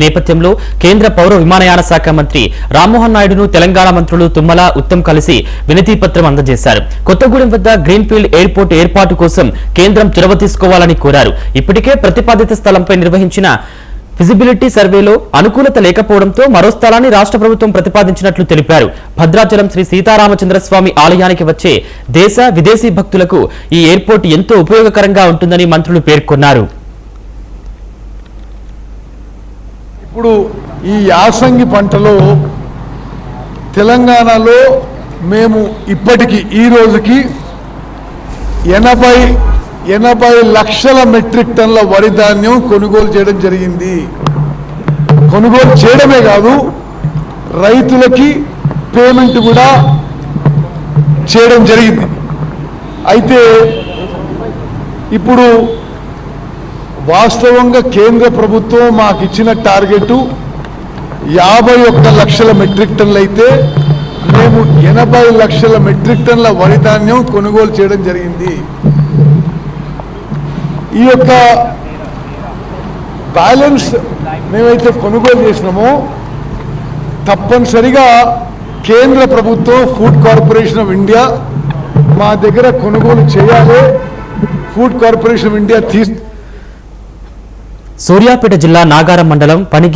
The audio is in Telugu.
నేపథ్యంలో కేంద్ర పౌర విమానయాన శాఖ మంత్రి రామ్మోహన్ నాయుడును తెలంగాణ మంత్రులు తుమ్మల ఉత్తమ్ కలిసి వినతి పత్రం అందజేశారు. కొత్తగూడెం వద్ద గ్రీన్ఫీల్డ్ ఎయిర్పోర్ట్ ఏర్పాటు కోసం కేంద్రం చొరవ తీసుకోవాలని కోరారు. ఇప్పటికే ప్రతిపాదిత స్థలంపై నిర్వహించిన ఫిజిబిలిటీ సర్వేలో అనుకూలత లేకపోవడంతో మరో స్థలాన్ని రాష్ట్ర ప్రభుత్వం ప్రతిపాదించినట్లు తెలిపారు. భద్రాచలం శ్రీ సీతారామచంద్రస్వామి ఆలయానికి వచ్చే దేశ విదేశీ భక్తులకు ఈ ఎయిర్పోర్ట్ ఎంతో ఉపయోగకరంగా ఉంటుందని మంత్రులు పేర్కొన్నారు. ఇప్పుడు ఈ యాసంగి పంటలో తెలంగాణలో మేము ఇప్పటికి ఈ రోజుకి 80 లక్షల మెట్రిక్ టన్ల వరి ధాన్యం కొనుగోలు చేయడం జరిగింది. కొనుగోలు చేయడమే కాదు, రైతులకి పేమెంట్ కూడా చేయడం జరిగింది. అయితే ఇప్పుడు వాస్తవంగా కేంద్ర ప్రభుత్వం మాకు ఇచ్చిన టార్గెట్ 51 లక్షల మెట్రిక్ టన్నులు అయితే మేము 80 లక్షల మెట్రిక్ టన్నుల వరి ధాన్యం కొనుగోలు చేయడం జరిగింది. ఈ యొక్క బ్యాలెన్స్ మేమైతే కొనుగోలు చేసినామో తప్పనిసరిగా కేంద్ర ప్రభుత్వం ఫుడ్ కార్పొరేషన్ ఆఫ్ ఇండియా మా దగ్గర కొనుగోలు చేయాలి. Food corporation of India Suryapet జిల్లా నాగారం మండలం పనిగి